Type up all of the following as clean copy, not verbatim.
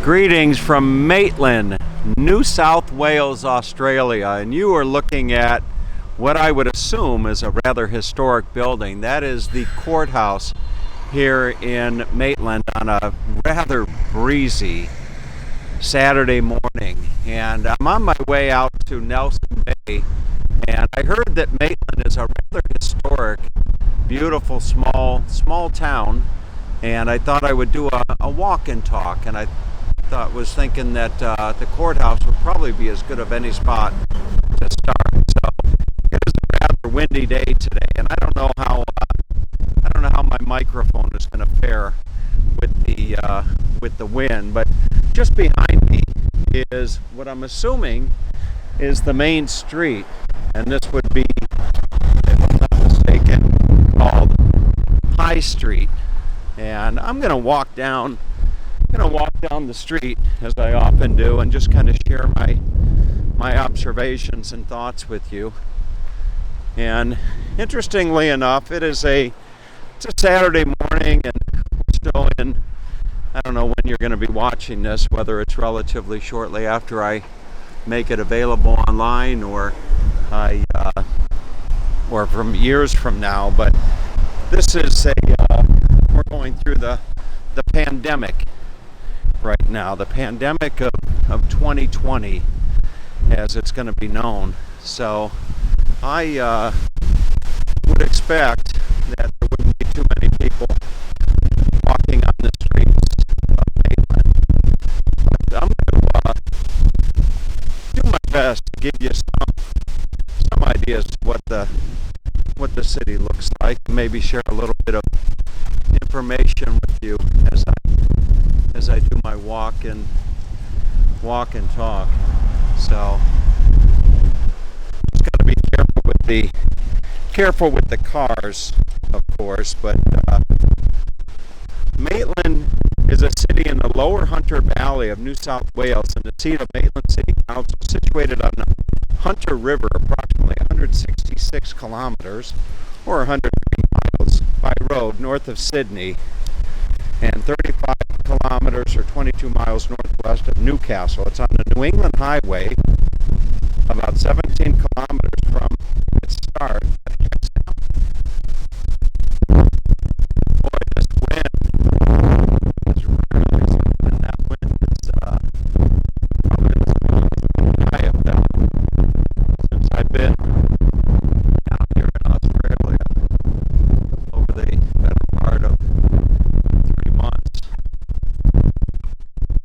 Greetings from Maitland, New South Wales, Australia, and you are looking at what I would assume is a rather historic building. That is the courthouse here in Maitland on a rather breezy Saturday morning. And I'm on my way out to Nelson Bay, and I heard that Maitland is a rather historic, beautiful, small town, and I thought I would do a walk and talk, and I was thinking that the courthouse would probably be as good of any spot to start. So it is a rather windy day today, and I don't know how my microphone is going to fare with the wind. But just behind me is what I'm assuming is the main street, and this would be, if I'm not mistaken, called High Street. And I'm going to walk down the street, as I often do, and just kind of share my observations and thoughts with you. And interestingly enough, it's a Saturday morning, and we're still in, I don't know when you're going to be watching this, whether it's relatively shortly after I make it available online or from years from now. But this is we're going through the pandemic right now, the pandemic of 2020, as it's going to be known. So I would expect that there wouldn't be too many people walking on the streets of Maitland. But I'm going to do my best to give you some ideas of what the city looks like, and maybe share a little bit of information with you as I do my walk and talk. So just got to be careful with the cars, of course. But Maitland is a city in the lower Hunter Valley of New South Wales, and the seat of Maitland City Council, situated on the Hunter River, approximately 166 kilometers or 103 miles by road north of Sydney, and 35 kilometers or 22 miles northwest of Newcastle. It's on the New England Highway, about 17 kilometers from its start. Boy, this wind is really something. That wind is probably the most I have felt since I've been down here in Australia over the better part of 3 months.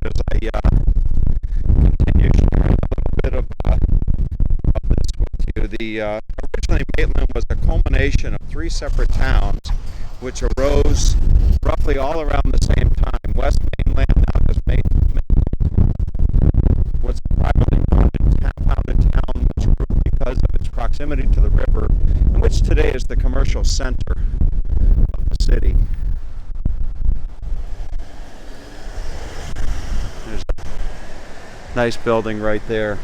As I continue sharing a little bit of this with you, originally Maitland was a culmination of 3 separate towns which arose roughly all around the same time. West Mainland, now just Maitland, was a privately founded town which grew because of its proximity to the river, and which today is the commercial center of the city. There's a nice building right there.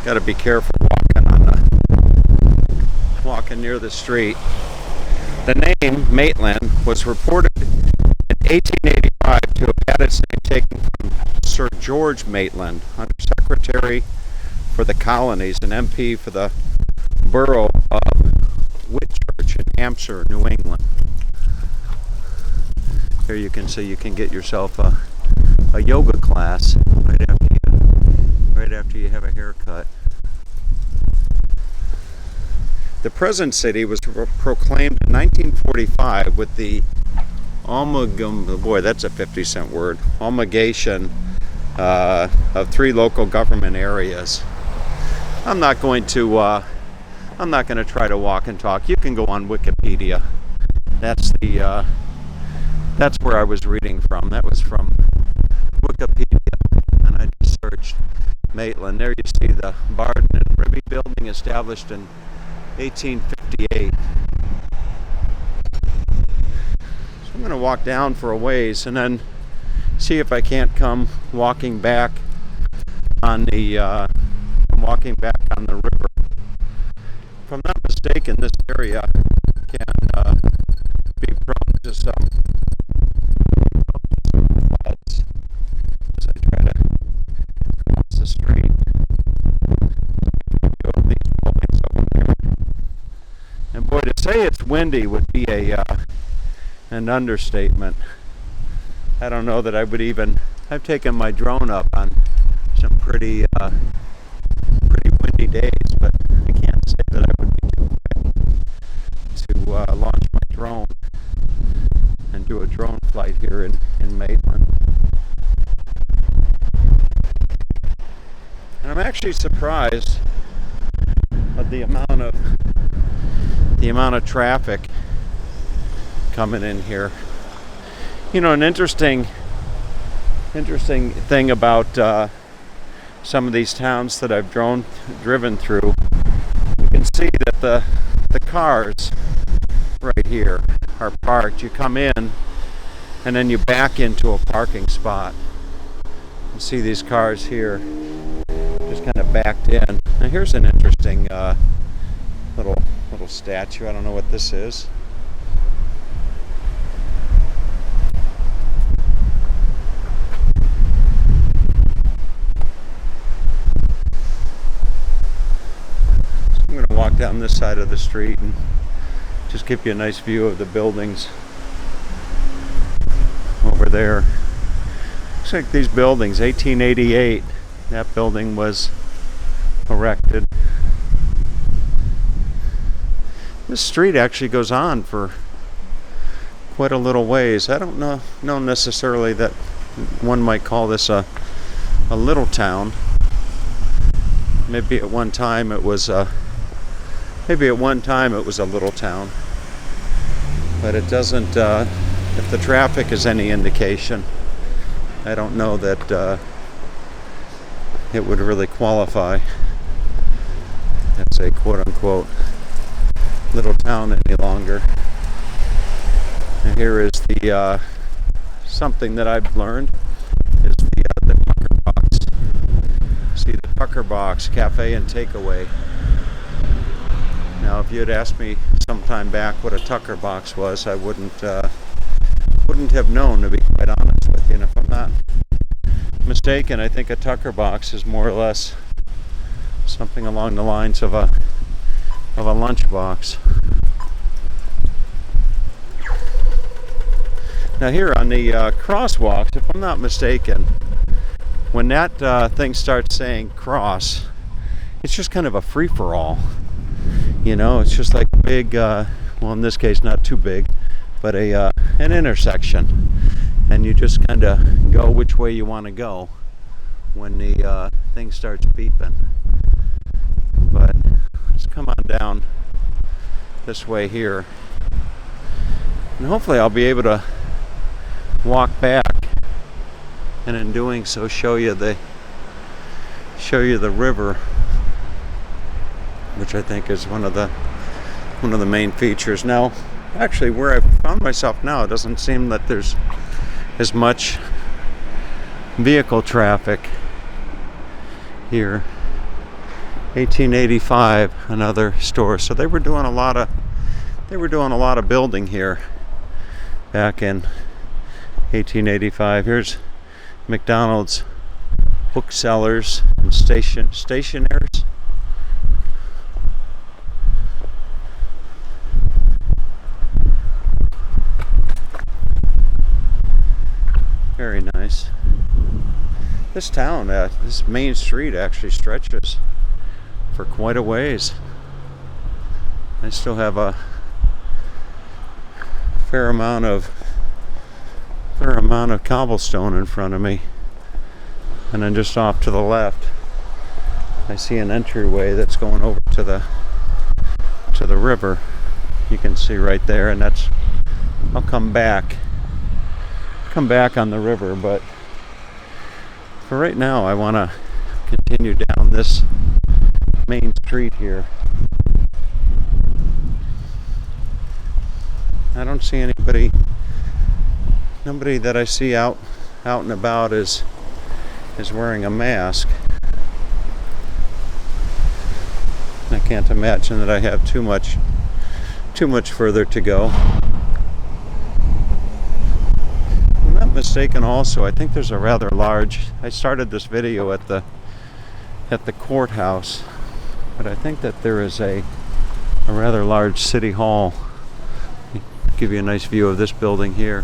Got to be careful walking near the street. The name Maitland was reported in 1885 to have had its name taken from Sir George Maitland, Under Secretary for the Colonies and MP for the borough of Whitchurch in Hampshire, New England. Here you can see you can get yourself a yoga class right after you have a haircut. The present city was proclaimed in 1945 with the that's a 50-cent word, amalgamation of 3 local government areas. I'm not going to try to walk and talk. You can go on Wikipedia. That's where I was reading from. That was from Wikipedia, and I just searched Maitland. There you see the Barden and Ribby building, established in 1858. So I'm going to walk down for a ways and then see if I can't come walking back on the river. If I'm not mistaken, this area can be prone to some windy would be an understatement. I don't know that I would even. I've taken my drone up on some pretty windy days, but I can't say that I would be too quick to launch my drone and do a drone flight here in Maitland. And I'm actually surprised at the amount of traffic coming in here. You know, an interesting thing about some of these towns that I've driven through, you can see that the cars right here are parked. You come in and then you back into a parking spot. You see these cars here just kind of backed in. Now here's an interesting little statue. I don't know what this is. I'm going to walk down this side of the street and just give you a nice view of the buildings over there. Looks like these buildings, 1888, that building was erected. This street actually goes on for quite a little ways. I don't know necessarily that one might call this a little town. Maybe at one time it was a little town, but it doesn't. If the traffic is any indication, I don't know that it would really qualify as a quote-unquote little town any longer. And here is the something that I've learned is the Tucker Box. See, the Tucker Box Cafe and Takeaway. Now, if you had asked me sometime back what a Tucker Box was, I wouldn't have known, to be quite honest with you. And if I'm not mistaken, I think a Tucker Box is more or less something along the lines of a lunchbox. Now here on the crosswalks, if I'm not mistaken, when that thing starts saying cross, it's just kind of a free-for-all. You know, it's just like big, well in this case not too big, but an intersection. And you just kind of go which way you want to go when the thing starts beeping. But let's come on down this way here. And hopefully I'll be able to walk back, and in doing so show you the river, which I think is one of the main features. Now, actually, where I've found myself now, it doesn't seem that there's as much vehicle traffic here. 1885, another store. So they were doing a lot of building here back in 1885. Here's McDonald's booksellers and stationers. Very nice. This town, this main street actually stretches for quite a ways. I still have a fair amount of cobblestone in front of me, and then just off to the left I see an entryway that's going over to the river. You can see right there, and that's, I'll come back on the river, but for right now I want to continue down this main street here. I don't see nobody that I see out and about is wearing a mask. I can't imagine that I have too much further to go. If I'm not mistaken, also I think there's a rather large, I started this video at the courthouse, but I think that there is a rather large city hall give you a nice view of this building here.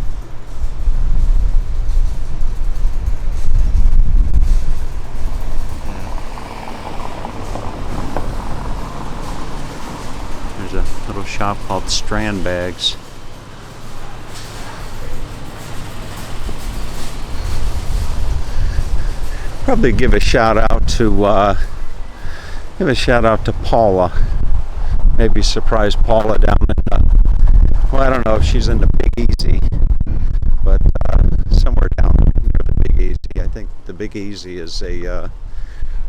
There's a little shop called Strand Bags. Probably give a shout out to Paula. Maybe surprise Paula down in well, I don't know if she's in the Big Easy, but somewhere down near the Big Easy. I think the Big Easy is a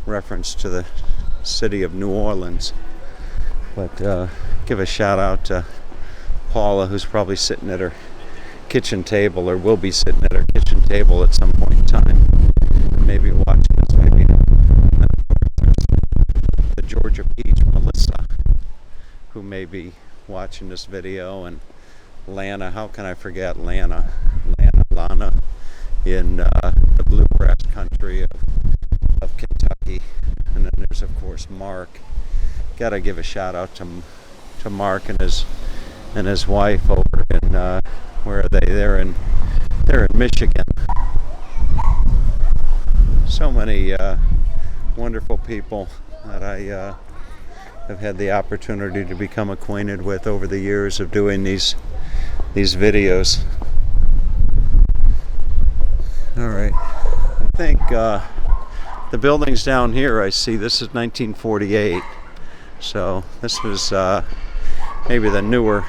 reference to the city of New Orleans. But give a shout out to Paula, who's probably sitting at her kitchen table, or will be sitting at her kitchen table at some point in time. Maybe watching this, maybe. And of course, there's the Georgia Peach, Melissa, who may be watching this video, and Lana. How can I forget Lana in the bluegrass country of Kentucky. And then there's of course Mark. Gotta give a shout out to Mark and his wife over in where are they? They're in Michigan. So many wonderful people that I have had the opportunity to become acquainted with over the years of doing these videos. All right, I think the buildings down here I see, this is 1948, so this was maybe the newer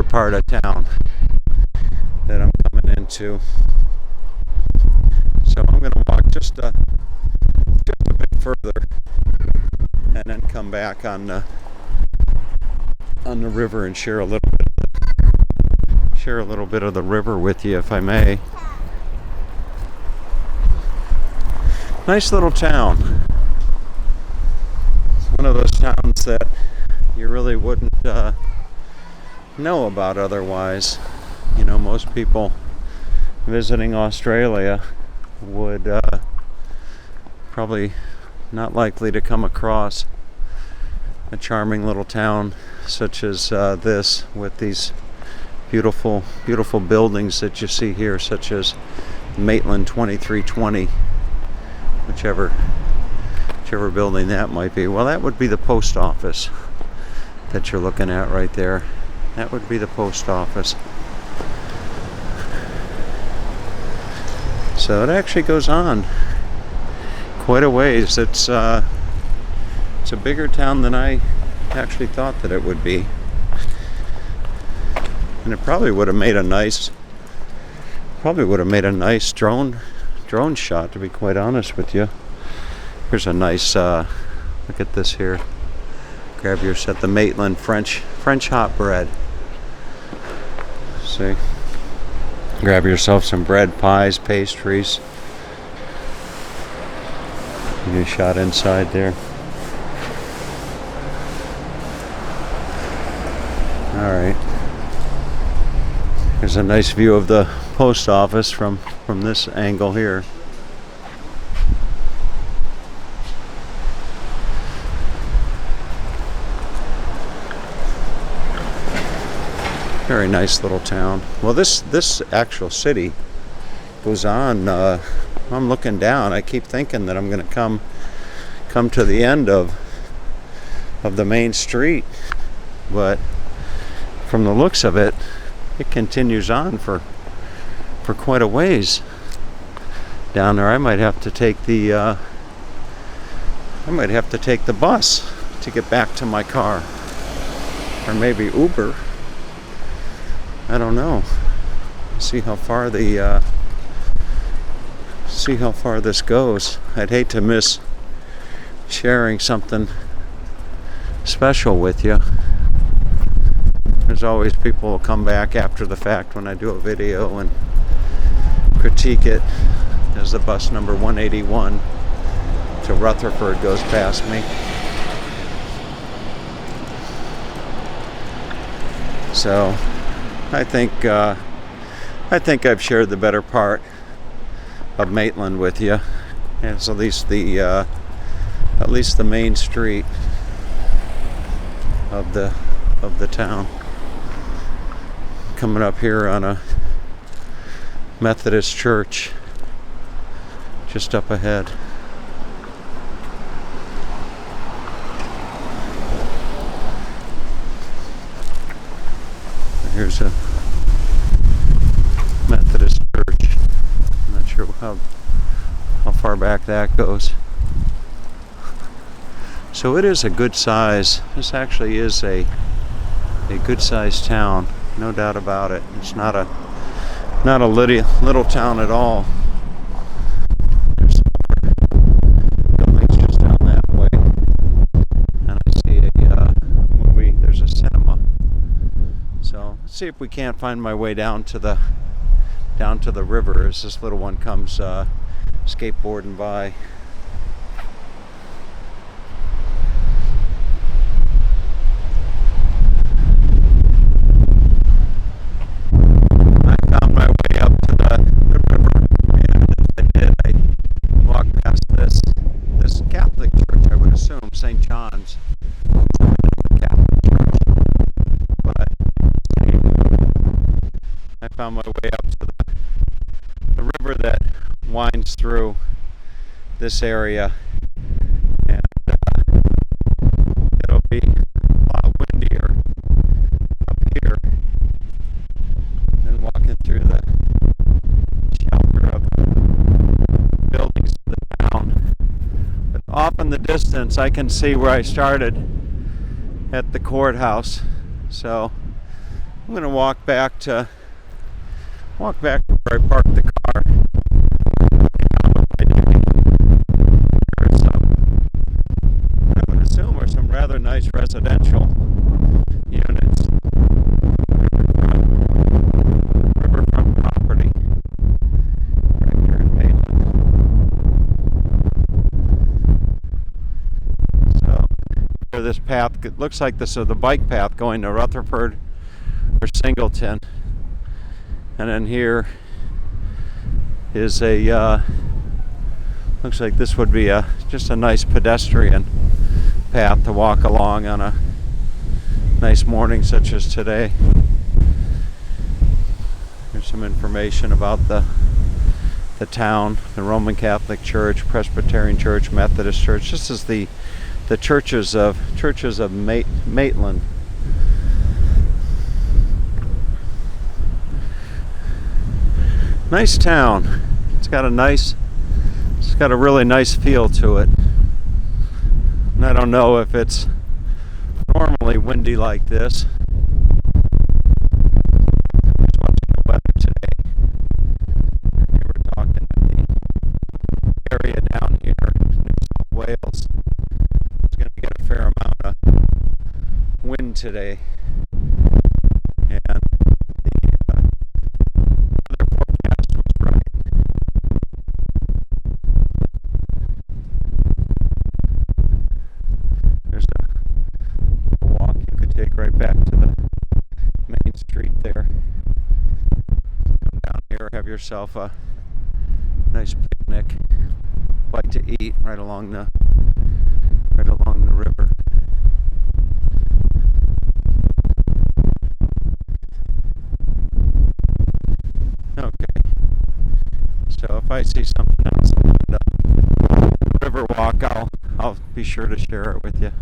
part of town that I'm coming into. So I'm going to walk just a bit further and then come back on the river and share a little bit of the river with you, if I may. Nice little town. It's one of those towns that you really wouldn't know about otherwise. You know, most people visiting Australia would probably not likely to come across a charming little town such as this, with these beautiful buildings that you see here, such as Maitland 2320, whichever building that might be. Well, that would be the post office that you're looking at right there. That would be the post office. So it actually goes on quite a ways. It's a bigger town than I actually thought that it would be, and it probably would have made a nice drone shot, to be quite honest with you. Here's a nice look at this here. Grab your set, the Maitland French hot bread. See, grab yourself some bread, pies, pastries. Give you a shot inside there. Alright. There's a nice view of the post office from this angle here. Very nice little town. Well, this actual city goes on. I'm looking down. I keep thinking that I'm going to come to the end of the main street, but from the looks of it, it continues on for quite a ways down there. I might have to take the bus to get back to my car, or maybe Uber. I don't know. See how far this goes. I'd hate to miss sharing something special with you. There's always people who come back after the fact when I do a video and critique it, as the bus number 181 to Rutherford goes past me. So I think I've shared the better part of Maitland with you. And it's at least the main street of the town. coming up here on a Methodist church just up ahead. Here's a Methodist church. I'm not sure how far back that goes. So it is a good size. This actually is a good sized town, no doubt about it. It's not a little town at all. There's some buildings just down that way, and I see a movie. There's a cinema. So let's see if we can't find my way down to the river as this little one comes skateboarding by. St. John's Catholic Church, but I found my way up to the river that winds through this area, and it'll be a lot windier up here than walking through the shelter of the buildings of the town. Off in the distance, I can see where I started at the courthouse. So I'm going to walk back to where I parked the car. There's I would assume are some rather nice residential units. Riverfront property right here in Maitland. This path, it looks like this is the bike path going to Rutherford or Singleton, and then here is looks like this would be just a nice pedestrian path to walk along on a nice morning such as today. There's some information about the town, the Roman Catholic Church, Presbyterian Church, Methodist Church. This is the churches of Maitland. Nice town. It's got a really nice feel to it. And I don't know if it's normally windy like this. I was watching the weather today. We were talking at the area down here in New South Wales. Going to get a fair amount of wind today, and the weather forecast was right. There's a walk you could take right back to the main street there. Come down here, have yourself a nice picnic, bite to eat right along the river. Okay, so if I see something else along the river walk, I'll be sure to share it with you.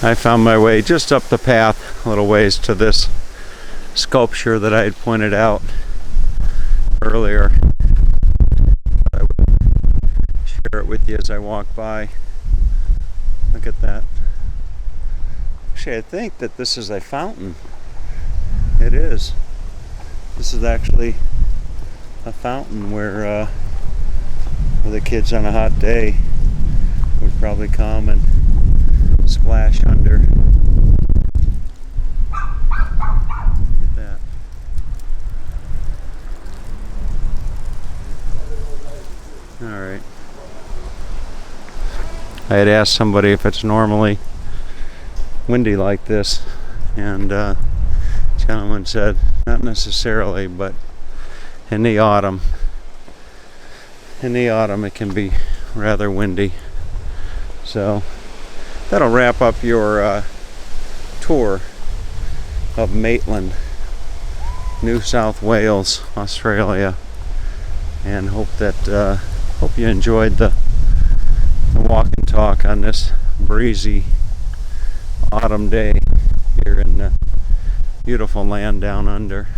I found my way just up the path a little ways to this sculpture that I had pointed out earlier. I would share it with you as I walk by. Look at that. Actually, I think that this is a fountain. It is. This is actually a fountain where the kids on a hot day would probably come and splash under. Look at that. Alright. I had asked somebody if it's normally windy like this, and the gentleman said not necessarily, but in the autumn it can be rather windy. So that'll wrap up your tour of Maitland, New South Wales, Australia, and hope you enjoyed the walk and talk on this breezy autumn day here in the beautiful land down under.